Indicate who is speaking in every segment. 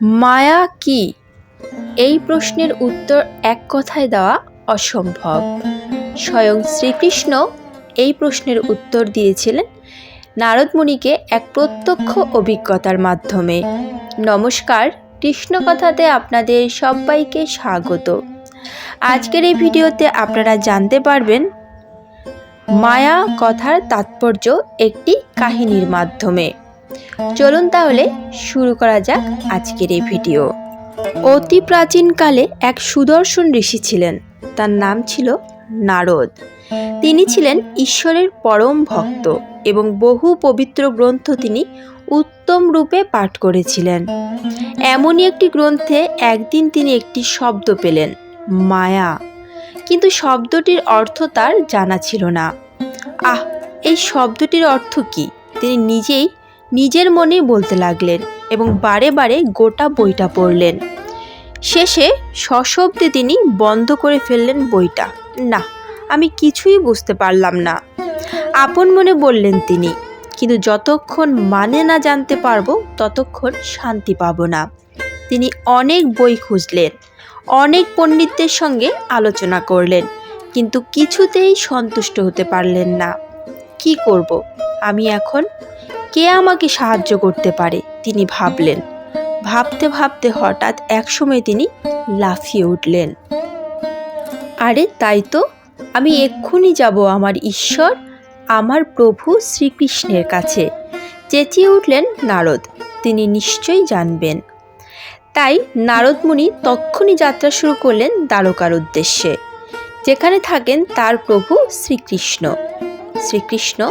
Speaker 1: মায়া কি? এই প্রশ্নের উত্তর এক কথায় দেওয়া অসম্ভব। স্বয়ং শ্রীকৃষ্ণ এই প্রশ্নের উত্তর দিয়েছিলেন নারদ মুনিকে এক প্রত্যক্ষ অভিজ্ঞতার মাধ্যমে। নমস্কার, কৃষ্ণকথাতে আপনাদের সবাইকে স্বাগত। আজকের এই ভিডিওতে আপনারা জানতে পারবেন মায়া কথার তাৎপর্য একটি কাহিনীর মাধ্যমে। চলুন তাহলে শুরু করা যাক আজকের এই ভিডিও। অতি প্রাচীনকালে এক সুদর্শন ঋষি ছিলেন, তার নাম ছিল নারদ। তিনি ছিলেন ঈশ্বরের পরম ভক্ত এবং বহু পবিত্র গ্রন্থ তিনি উত্তম রূপে পাঠ করেছিলেন। এমনই একটি গ্রন্থে একদিন তিনি একটি শব্দ পেলেন, মায়া, কিন্তু শব্দটির অর্থ তার জানা ছিল না। এই শব্দটির অর্থ কি? তিনি নিজের মনেই বলতে লাগলেন এবং বারে বারে গোটা বইটা পড়লেন। শেষে সশব্দে তিনি বন্ধ করে ফেললেন বইটা। না, আমি কিছুই বুঝতে পারলাম না, আপন মনে বললেন তিনি। কিন্তু যতক্ষণ মানে না জানতে পারবো ততক্ষণ শান্তি পাবো না। তিনি অনেক বই খুঁজলেন, অনেক পণ্ডিতদের সঙ্গে আলোচনা করলেন, কিন্তু কিছুতেই সন্তুষ্ট হতে পারলেন না। কি করব আমি এখন? কে আমাকে সাহায্য করতে পারে? তিনি ভাবলেন। ভাবতে ভাবতে হঠাৎ একসময় তিনি লাফিয়ে উঠলেন। আরে তাই তো, আমি এক্ষুনি যাব আমার ঈশ্বর, আমার প্রভু শ্রীকৃষ্ণের কাছে, চেঁচিয়ে উঠলেন নারদ। তিনি নিশ্চয়ই জানবেন। তাই নারদ মুনি তক্ষুনি যাত্রা শুরু করলেন দ্বারকার উদ্দেশ্যে, যেখানে থাকেন তার প্রভু শ্রীকৃষ্ণ। শ্রীকৃষ্ণ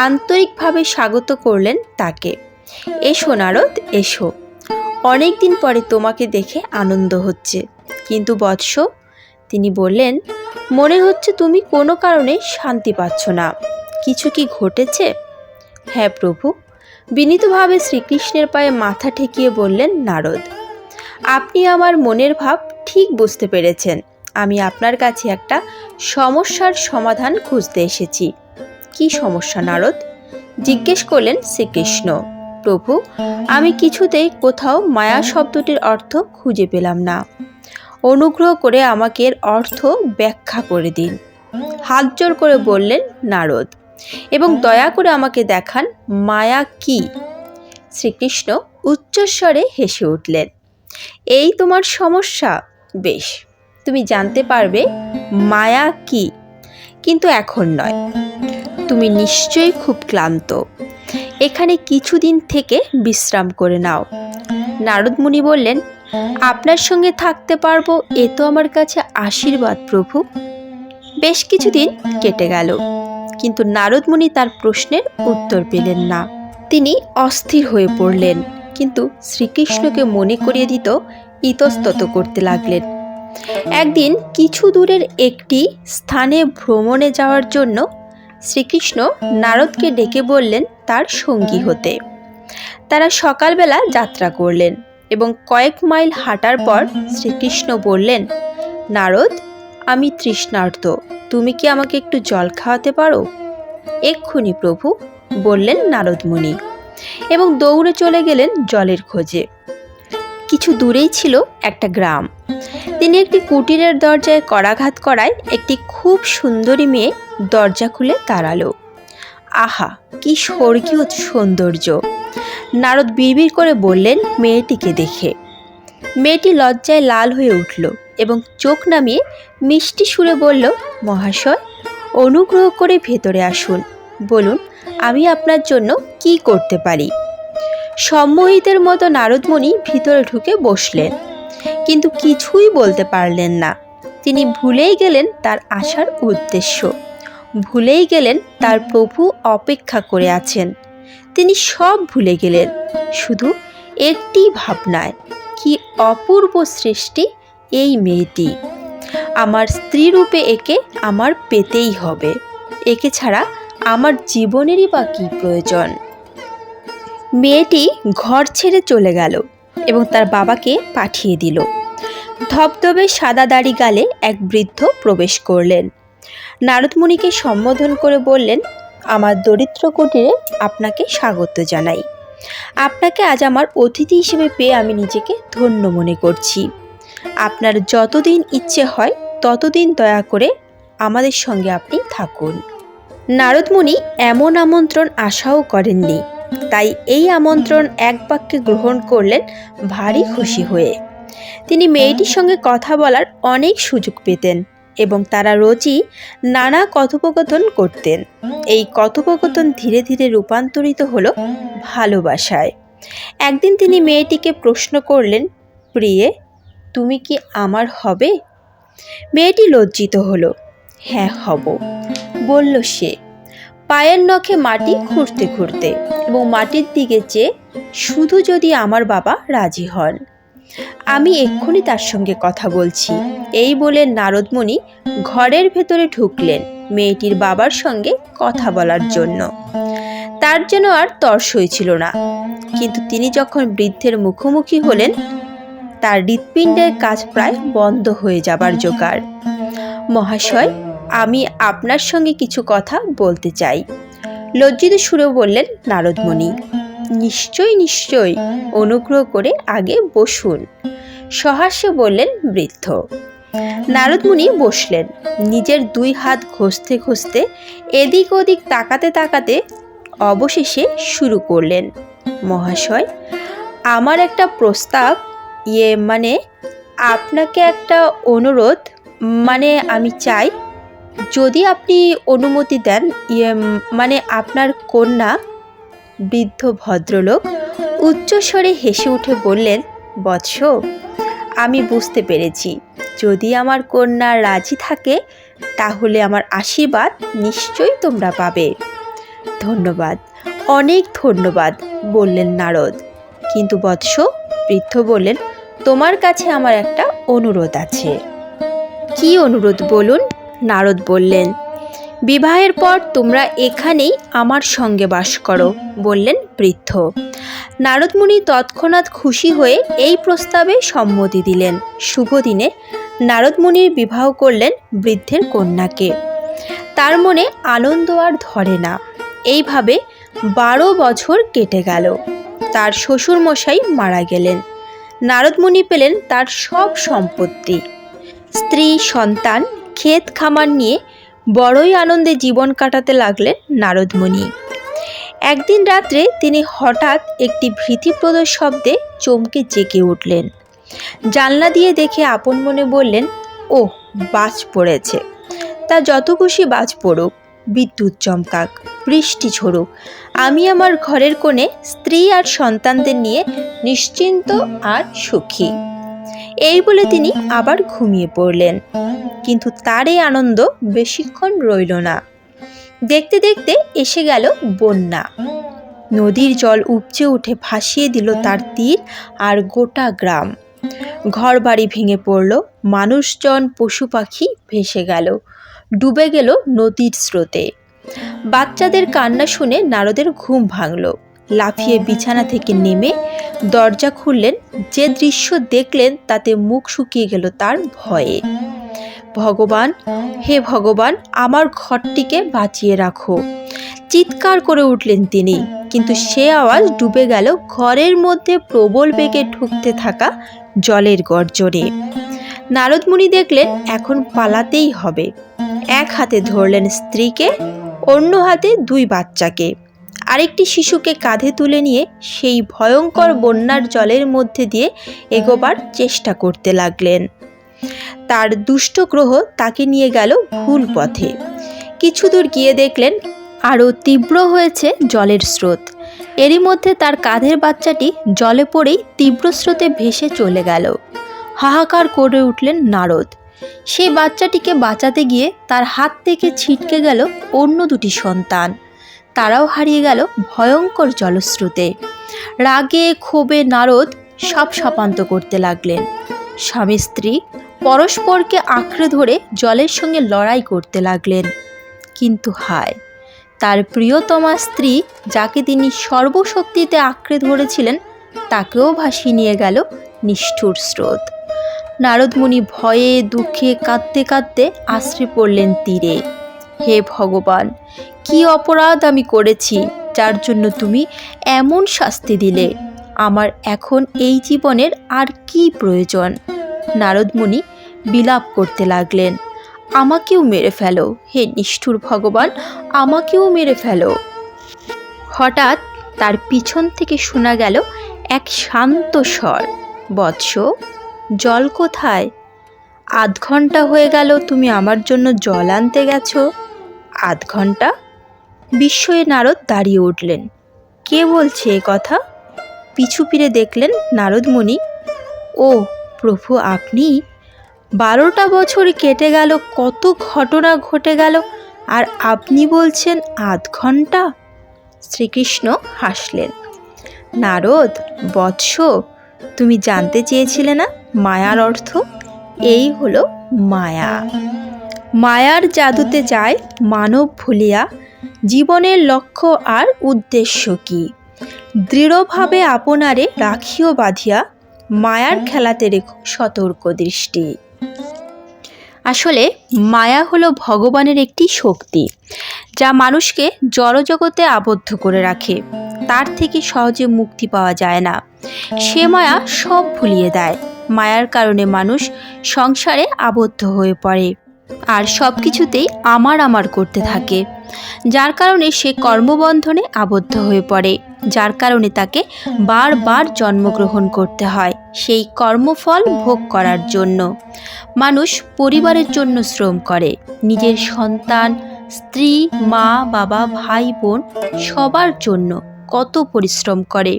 Speaker 1: আন্তরিকভাবে স্বাগত করলেন তাকে। এসো নারদ, এসো, অনেক দিন পরে তোমাকে দেখে আনন্দ হচ্ছে। কিন্তু বৎস, তিনি বললেন, মনে হচ্ছে তুমি কোনো কারণে শান্তি পাচ্ছ না। কিছু কি ঘটেছে? হ্যাঁ প্রভু, বিনীতভাবে শ্রীকৃষ্ণের পায়ে মাথা ঠেকিয়ে বললেন নারদ। আপনি আমার মনের ভাব ঠিক বুঝতে পেরেছেন। আমি আপনার কাছে একটা সমস্যার সমাধান খুঁজতে এসেছি। কি সমস্যা নারদ? জিজ্ঞেস করলেন শ্রীকৃষ্ণ। প্রভু, আমি কিছুতেই কোথাও মায়া শব্দটির অর্থ খুঁজে পেলাম না। অনুগ্রহ করে আমাকে এর অর্থ ব্যাখ্যা করে দিন, হাত জোর করে বললেন নারদ, এবং দয়া করে আমাকে দেখান মায়া কি। শ্রীকৃষ্ণ উচ্চস্বরে হেসে উঠলেন। এই তোমার সমস্যা? বেশ, তুমি জানতে পারবে মায়া কি, কিন্তু এখন নয়। তুমি নিশ্চয়ই খুব ক্লান্ত, এখানে কিছুদিন থেকে বিশ্রাম করে নাও। নারদ মুনি বললেন, আপনার সঙ্গে থাকতে পারবো এ তো আমার কাছে আশীর্বাদ প্রভু। বেশ কিছুদিন কেটে গেল, কিন্তু নারদ মুনি তার প্রশ্নের উত্তর পেলেন না। তিনি অস্থির হয়ে পড়লেন, কিন্তু শ্রীকৃষ্ণকে মনে করিয়ে দিত ইতস্তত করতে লাগলেন। একদিন কিছু দূরের একটি স্থানে ভ্রমণে যাওয়ার জন্য শ্রীকৃষ্ণ নারদকে ডেকে বললেন তার সঙ্গী হতে। তারা সকালবেলা যাত্রা করলেন এবং কয়েক মাইল হাঁটার পর শ্রীকৃষ্ণ বললেন, নারদ, আমি তৃষ্ণার্ত, তুমি কি আমাকে একটু জল খাওয়াতে পারো? এক্ষুনি প্রভু, বললেন নারদ মুনি, এবং দৌড়ে চলে গেলেন জলের খোঁজে। কিছু দূরেই ছিল একটা গ্রাম। তিনি একটি কুটিরের দরজায় করাঘাত করায় একটি খুব সুন্দরী মেয়ে দরজা খুলে দাঁড়ালো। আহা, কি স্বর্গীয় সৌন্দর্য! নারদ বিড়বিড় করে বললেন মেয়েটিকে দেখে। মেয়েটি লজ্জায় লাল হয়ে উঠল এবং চোখ নামিয়ে মিষ্টি সুরে বলল, মহাশয়, অনুগ্রহ করে ভেতরে আসুন। বলুন, আমি আপনার জন্য কি করতে পারি? সম্মোহিতের মতো নারদ মুনি ভিতরে ঢুকে বসলেন, কিন্তু কিছুই বলতে পারলেন না। তিনি ভুলেই গেলেন তার আসার উদ্দেশ্য, ভুলেই গেলেন তার প্রভু অপেক্ষা করে আছেন। তিনি সব ভুলে গেলেন, শুধু একটি ভাবনায়, কি অপূর্ব সৃষ্টি এই মেয়েটি! আমার স্ত্রী রূপে একে আমার পেতেই হবে, একে ছাড়া আমার জীবনেরই বা কী প্রয়োজন? মেয়েটি ঘর ছেড়ে চলে গেল এবং তার বাবাকে পাঠিয়ে দিল। ধবধবে সাদা দাড়ি গালে এক বৃদ্ধ প্রবেশ করলেন। নারদ মুনিকে সম্বোধন করে বললেন, আমার দরিদ্র কুটিরে আপনাকে স্বাগত জানাই। আপনাকে আজ আমার অতিথি হিসেবে পেয়ে আমি নিজেকে ধন্য মনে করছি। আপনার যতদিন ইচ্ছে হয় ততদিন দয়া করে আমাদের সঙ্গে আপনি থাকুন। নারদ মুনি এমন আমন্ত্রণ আশাও করেননি, তাই এই আমন্ত্রণ এক বাক্যে গ্রহণ করলেন ভারী খুশি হয়ে। তিনি মেয়েটির সঙ্গে কথা বলার অনেক সুযোগ পেতেন এবং তারা রোজই নানা কথোপকথন করতেন। এই কথোপকথন ধীরে ধীরে রূপান্তরিত হলো ভালোবাসায়। একদিন তিনি মেয়েটিকে প্রশ্ন করলেন, প্রিয়ে, তুমি কি আমার হবে? মেয়েটি লজ্জিত হলো। হ্যাঁ, হব, বলল সে, পায়ের নখে মাটি খুঁড়তে খুঁড়তে এবং মাটির দিকে চেয়ে, শুধু যদি আমার বাবা রাজি হন। আমি এক্ষুনি তার সঙ্গে কথা বলছি। এই বলে নারদ মুনি ঘরের ভেতরে ঢুকলেন মেয়েটির বাবার সঙ্গে কথা বলার জন্য। তার যেন আর তর সইছিল না, কিন্তু তিনি যখন বৃদ্ধের মুখোমুখি হলেন, তার হৃৎপিণ্ডের কাজ প্রায় বন্ধ হয়ে যাবার জোগাড়। মহাশয়, আমি আপনার সঙ্গে কিছু কথা বলতে চাই, লজ্জিত সুরে বললেন নারদ মুনি। নিশ্চয়ই নিশ্চয়ই, অনুগ্রহ করে আগে বসুন, সহাস্যে বললেন বৃদ্ধ। নারদ মুনি বসলেন। নিজের দুই হাত ঘষতে ঘষতে এদিক ওদিক তাকাতে তাকাতে অবশেষে শুরু করলেন, মহাশয়, আমার একটা প্রস্তাব, মানে আপনাকে একটা অনুরোধ, মানে আমি চাই, যদি আপনি অনুমতি দেন, মানে আপনার কন্যা। বৃদ্ধ ভদ্রলোক উচ্চস্বরে হেসে উঠে বললেন, বৎস, আমি বুঝতে পেরেছি, যদি আমার কন্যা রাজি থাকে তাহলে আমার আশীর্বাদ নিশ্চয়ই তোমরা পাবে। ধন্যবাদ, অনেক ধন্যবাদ, বললেন নারদ। কিন্তু বৎস, বৃদ্ধ বললেন, তোমার কাছে আমার একটা অনুরোধ আছে। কি অনুরোধ বলুন? নারদ বললেন, বিবাহের পর তোমরা এখানেই আমার সঙ্গে বাস করো, বললেন বৃদ্ধ। নারদ মুনি তৎক্ষণাৎ খুশি হয়ে এই প্রস্তাবে সম্মতি দিলেন। শুভ দিনে নারদ মুনির বিবাহ করলেন বৃদ্ধের কন্যাকে। তার মনে আনন্দ আর ধরে না। এইভাবে 12 বছর কেটে গেল। তার শ্বশুরমশাই মারা গেলেন। নারদ মুনি পেলেন তার সব সম্পত্তি। স্ত্রী, সন্তান, ক্ষেত খামার নিয়ে বড়ই আনন্দে জীবন কাটাতে লাগলেন নারদ মুনি। একদিন রাত্রে তিনি হঠাৎ একটি ভীতিপ্রদ শব্দে চমকে জেগে উঠলেন। জানলা দিয়ে দেখে আপন মনে বললেন, ওহ, বাজ পড়েছে। তা যত খুশি বাজ পড়ুক, বিদ্যুৎ চমকাক, বৃষ্টি ঝরুক, আমি আমার ঘরের কোণে স্ত্রী আর সন্তানদের নিয়ে নিশ্চিন্ত আর সুখী। এই বলে তিনি আবার ঘুমিয়ে পড়লেন। কিন্তু তার এই আনন্দ বেশিক্ষণ রইল না। দেখতে দেখতে এসে গেল বন্যা। নদীর জল উপচে উঠে ভাসিয়ে দিল তার তীর আর গোটা গ্রাম। ঘরবাড়ি ভেঙে পড়ল, মানুষজন পশু পাখি ভেসে গেল, ডুবে গেল নদীর স্রোতে। বাচ্চাদের কান্না শুনে নারদের ঘুম ভাঙল। লাফিয়ে বিছানা থেকে নেমে দরজা খুললেন। যে দৃশ্য দেখলেন তাতে মুখ শুকিয়ে গেল তার ভয়ে। ভগবান, হে ভগবান, আমার ঘরটিকে বাঁচিয়ে রাখো, চিৎকার করে উঠলেন তিনি। কিন্তু সে আওয়াজ ডুবে গেল ঘরের মধ্যে প্রবল বেগে ঢুকতে থাকা জলের গর্জনে। নারদ মুনি দেখলেন এখন পালাতেই হবে। এক হাতে ধরলেন স্ত্রীকে, অন্য হাতে 2 বাচ্চাকে। আরেকটি শিশুকে কাঁধে তুলে নিয়ে সেই ভয়ঙ্কর বন্যার জলের মধ্যে দিয়ে এগোবার চেষ্টা করতে লাগলেন। তার দুষ্ট গ্রহ তাকে নিয়ে গেল ভুল পথে। কিছু দূর গিয়ে দেখলেন আরও তীব্র হয়েছে জলের স্রোত। এরই মধ্যে তার কাঁধের বাচ্চাটি জলে পড়েই তীব্র স্রোতে ভেসে চলে গেল। হাহাকার করে উঠলেন নারদ। সেই বাচ্চাটিকে বাঁচাতে গিয়ে তার হাত থেকে ছিটকে গেল অন্য 2টি সন্তান। তারাও হারিয়ে গেল ভয়ঙ্কর জলস্রোতে। রাগে ক্ষোভে নারদ সব সপান্ত করতে লাগলেন। স্বামী স্ত্রী পরস্পরকে আঁকড়ে ধরে জলের সঙ্গে লড়াই করতে লাগলেন। কিন্তু হায়, তার প্রিয়তমা স্ত্রী, যাকে তিনি সর্বশক্তিতে আঁকড়ে ধরেছিলেন, তাকেও ভাসিয়ে নিয়ে গেল নিষ্ঠুর স্রোত। নারদ মুনি ভয়ে দুঃখে কাঁদতে কাঁদতে আশ্রে পড়লেন তীরে। হে ভগবান, কি অপরাধ আমি করেছি! যার জন্য তুমি এমন শাস্তি দিলে। আমার এখন এই জীবনের আর কি প্রয়োজন? নারদ মুনি বিলাপ করতে লাগলেন, আমাকেও মেরে ফেলো, হে নিষ্ঠুর ভগবান, আমাকেও মেরে ফেলো। হঠাৎ তার পিছন থেকে শোনা গেল এক শান্ত স্বর, বৎস, জল কোথায়? ৮ ঘন্টা হয়ে গেল তুমি আমার জন্য জল আনতে গেছো। ৮ ঘন্টা? বিস্ময়ে নারদ দাঁড়িয়ে উঠলেন। কে বলছে এ কথা? পিছু ফিরে দেখলেন নারদ মুনি। ও প্রভু, আপনি! 12টা বছর কেটে গেল, কত ঘটনা ঘটে গেল, আর আপনি বলছেন ৮ ঘন্টা? শ্রীকৃষ্ণ হাসলেন। নারদ বৎস, তুমি জানতে চেয়েছিলে না মায়ার অর্থ? এই হলো মায়া। মায়ার জাদুতে যায় মানব ভুলিয়া, জীবনের লক্ষ্য আর উদ্দেশ্য কি? দৃঢ়ভাবে আপনারে রাখিও বাঁধিয়া, মায়ার খেলাতে রেখো সতর্ক দৃষ্টি। আসলে মায়া হলো ভগবানের একটি শক্তি, যা মানুষকে জড়জগতে আবদ্ধ করে রাখে। তার থেকে সহজে মুক্তি পাওয়া যায় না। সে মায়া সব ভুলিয়ে দেয়। মায়ার কারণে মানুষ সংসারে আবদ্ধ হয়ে পড়ে আর সব কিছুতেই আমার আমার করতে থাকে, যার কারণে সে কর্মবন্ধনে আবদ্ধ হয়ে পড়ে, যার কারণে তাকে বারবার জন্মগ্রহণ করতে হয় সেই কর্মফল ভোগ করার জন্য। মানুষ পরিবারের জন্য শ্রম করে, নিজের সন্তান, স্ত্রী, মা, বাবা, ভাই, বোন সবার জন্য কত পরিশ্রম করে।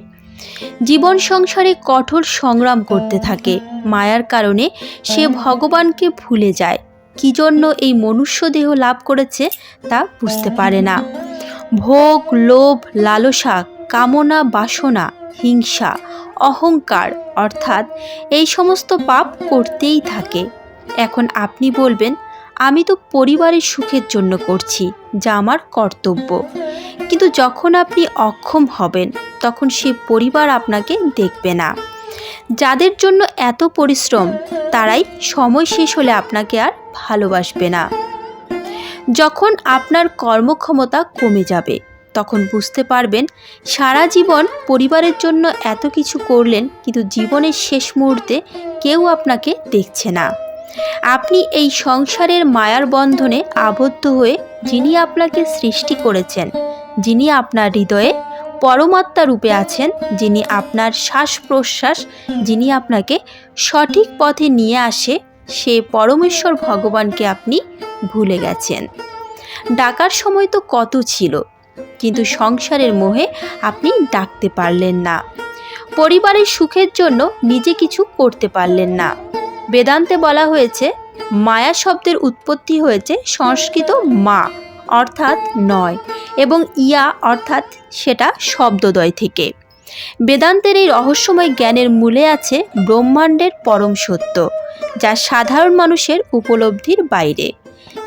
Speaker 1: জীবন সংসারে কঠোর সংগ্রাম করতে থাকে। মায়ার কারণে সে ভগবানকে ভুলে যায়। কি জন্য এই মনুষ্য দেহ লাভ করেছে তা বুঝতে পারে না। ভোগ, লোভ, লালসা, কামনা, বাসনা, হিংসা, অহংকার অর্থাৎ এই সমস্ত পাপ করতেই থাকে। এখন আপনি বলবেন, আমি তো পরিবারের সুখের জন্য করছি, যা আমার কর্তব্য। কিন্তু যখন আপনি অক্ষম হবেন, তখন সে পরিবার আপনাকে দেখবে না। যাদের জন্য এত পরিশ্রম, তারাই সময় শেষ হলে আপনাকে আর ভালোবাসবে না। যখন আপনার কর্মক্ষমতা কমে যাবে, তখন বুঝতে পারবেন সারা জীবন পরিবারের জন্য এত কিছু করলেন, কিন্তু জীবনের শেষ মুহূর্তে কেউ আপনাকে দেখছে না। আপনি এই সংসারের মায়ার বন্ধনে আবদ্ধ হয়ে যিনি আপনাকে সৃষ্টি করেছেন, যিনি আপনার হৃদয়ে পরমাত্মা রূপে আছেন, যিনি আপনার শ্বাস প্রশ্বাস, যিনি আপনাকে সঠিক পথে নিয়ে আসে, সে পরমেশ্বর ভগবানকে আপনি ভুলে গেছেন। ডাকার সময় তো কত ছিল, কিন্তু সংসারের মোহে আপনি ডাকতে পারলেন না। পরিবারের সুখের জন্য নিজে কিছু করতে পারলেন না। বেদান্তে বলা হয়েছে, মায়া শব্দের উৎপত্তি হয়েছে সংস্কৃত মা অর্থাৎ নয় এবং ইয়া অর্থাৎ সেটা শব্দদ্বয় থেকে। বেদান্তের এই রহস্যময় জ্ঞানের মূলে আছে ব্রহ্মাণ্ডের পরম সত্য, যা সাধারণ মানুষের উপলব্ধির বাইরে।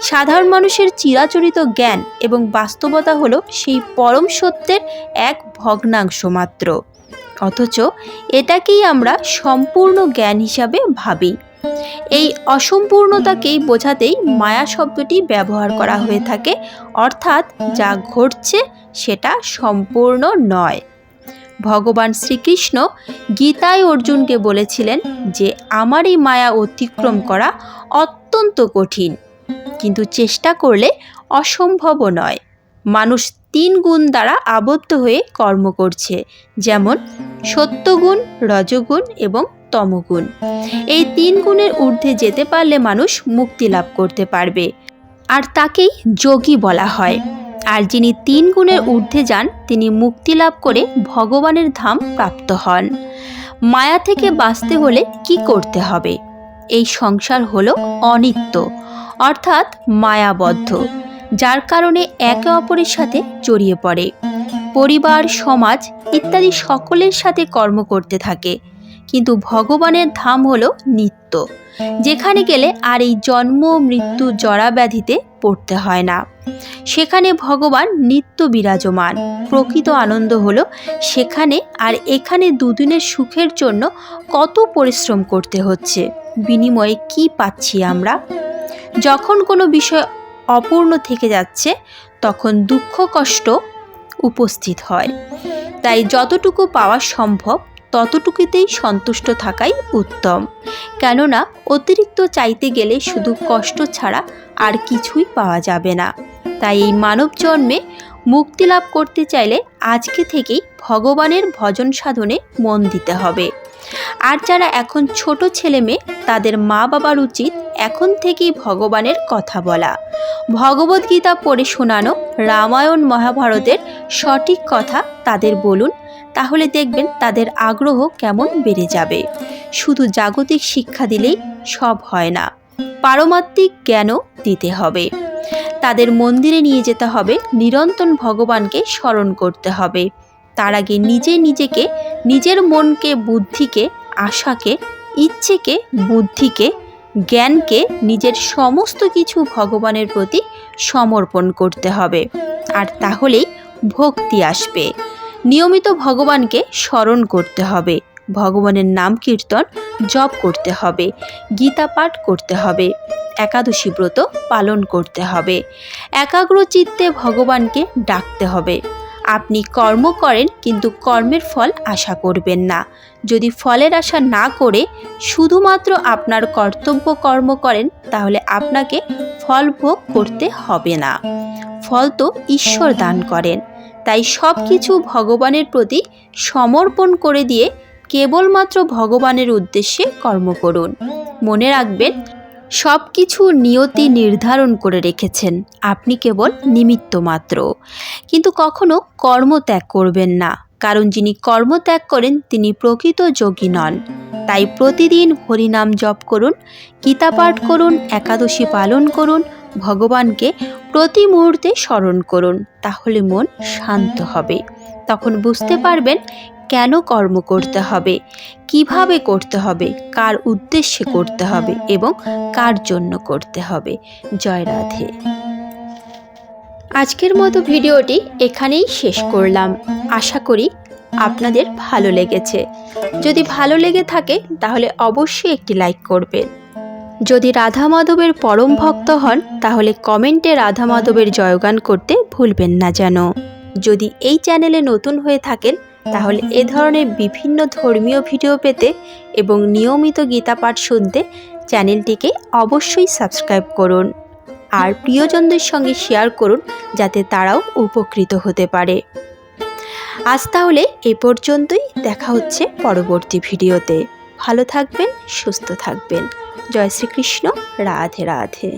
Speaker 1: সাধারণ মানুষের চিরাচরিত জ্ঞান এবং বাস্তবতা হলো সেই পরম সত্যের এক ভগ্নাংশ মাত্র, অথচ এটাকেই আমরা সম্পূর্ণ জ্ঞান হিসাবে ভাবি। এই অসম্পূর্ণতাকেই বোঝাতেই মায়া শব্দটি ব্যবহার করা হয়ে থাকে, অর্থাৎ যা ঘটছে সেটা সম্পূর্ণ নয়। ভগবান শ্রীকৃষ্ণ গীতায় অর্জুনকে বলেছিলেন যে আমার এই মায়া অতিক্রম করা অত্যন্ত কঠিন, কিন্তু চেষ্টা করলে অসম্ভবও নয়। মানুষ 3 গুণ দ্বারা আবদ্ধ হয়ে কর্ম করছে, যেমন সত্যগুণ, রজগুণ এবং তমগুণ। এই 3 গুণের ঊর্ধ্বে যেতে পারলে মানুষ মুক্তি লাভ করতে পারবে, আর তাকেই যোগী বলা হয়। আর যিনি 3 গুণের ঊর্ধ্বে যান, তিনি মুক্তি লাভ করে ভগবানের ধাম প্রাপ্ত হন। মায়া থেকে বাঁচতে হলে কি করতে হবে? এই সংসার হলো অনিত্য অর্থাৎ মায়াবদ্ধ, যার কারণে একে অপরের সাথে জড়িয়ে পড়ে। পরিবার, সমাজ ইত্যাদি সকলের সাথে কর্ম করতে থাকে, কিন্তু ভগবানের ধাম হলো নিত্য, যেখানে গেলে আর এই জন্ম মৃত্যু জরা ব্যাধিতে পড়তে হয় না। সেখানে ভগবান নিত্য বিরাজমান। প্রকৃত আনন্দ হলো সেখানে, আর এখানে দুদিনের সুখের জন্য কত পরিশ্রম করতে হচ্ছে, বিনিময়ে কি পাচ্ছি আমরা? যখন কোনো বিষয় অপূর্ণ থেকে যাচ্ছে, তখন দুঃখ, কষ্ট উপস্থিত হয়। তাই যতটুকু পাওয়া সম্ভব ততটুকুতেই সন্তুষ্ট থাকাই উত্তম। কেননা অতিরিক্ত চাইতে গেলে শুধু কষ্ট ছাড়া আর কিছুই পাওয়া যাবে না। তাই এই মানব জন্মে মুক্তি লাভ করতে চাইলে আজকে থেকেই ভগবানের ভজন সাধনে মন দিতে হবে। আর যারা এখন ছোট ছেলে মেয়ে তাদের মা বাবার উচিত এখন থেকেই ভগবানের কথা বলা, ভগবদ্গীতা পড়ে শোনানো, রামায়ণ মহাভারতের সঠিক কথা তাদের বলুন। তাহলে দেখবেন তাদের আগ্রহ কেমন বেড়ে যাবে। শুধু জাগতিক শিক্ষা দিলেই সব হয় না, পারমাত্মিক জ্ঞানও দিতে হবে। তাদের মন্দিরে নিয়ে যেতে হবে, নিরন্তর ভগবানকে স্মরণ করতে হবে। তার আগে নিজেকে, নিজের মনকে, বুদ্ধিকে, আশাকে, ইচ্ছেকে, বুদ্ধিকে, জ্ঞানকে, নিজের সমস্ত কিছু ভগবানের প্রতি সমর্পণ করতে হবে। আর তাহলেই ভক্তি আসবে। নিয়মিত ভগবানকে স্মরণ করতে হবে, ভগবানের নাম কীর্তন জপ করতে হবে, গীতা পাঠ করতে হবে, একাদশী ব্রত পালন করতে হবে, একাগ্র চিত্তে ভগবানকে ডাকতে হবে। আপনি কর্ম করেন কিন্তু কর্মের ফল আশা করবেন না। যদি ফলের আশা না করে শুধুমাত্র আপনার কর্তব্য কর্ম করেন তাহলে আপনাকে ফল ভোগ করতে হবে না। ফল তো ঈশ্বর দান করেন। তাই সব কিছু ভগবানের প্রতি সমর্পণ করে দিয়ে কেবলমাত্র ভগবানের উদ্দেশ্যে কর্ম করুন। মনে রাখবেন, সব কিছু নিয়তি নির্ধারণ করে রেখেছেন, আপনি কেবল নিমিত্ত মাত্র। কিন্তু কখনো কর্ম ত্যাগ করবেন না, কারণ যিনি কর্ম ত্যাগ করেন তিনি প্রকৃত যোগী নন। তাই প্রতিদিন হরিনাম জপ করুন, গীতা পাঠ করুন, একাদশী পালন করুন, ভগবানকে প্রতি মুহূর্তে স্মরণ করুন। তাহলে মন শান্ত হবে। তখন বুঝতে পারবেন কেন কর্ম করতে হবে, কিভাবে করতে হবে, কার উদ্দেশ্যে করতে হবে এবং কার জন্য করতে হবে। জয় রাধে। আজকের মতো ভিডিওটি এখানেই শেষ করলাম। আশা করি আপনাদের ভালো লেগেছে। যদি ভালো লেগে থাকে তাহলে অবশ্যই একটি লাইক করবেন। যদি রাধা মাধবের পরম ভক্ত হন তাহলে কমেন্টে রাধা মাধবের জয়গান করতে ভুলবেন না যেন। যদি এই চ্যানেলে নতুন হয়ে থাকেন তাহলে এ ধরনের বিভিন্ন ধর্মীয় ভিডিও পেতে এবং নিয়মিত গীতা পাঠ শুনতে চ্যানেলটিকে অবশ্যই সাবস্ক্রাইব করুন। আর প্রিয়জনদের সঙ্গে শেয়ার করুন যাতে তারাও উপকৃত হতে পারে। আজ তাহলে এ পর্যন্তই, দেখা হচ্ছে পরবর্তী ভিডিওতে। ভালো থাকবেন, সুস্থ থাকবেন। জয় শ্রীকৃষ্ণ। রাধে রাধে।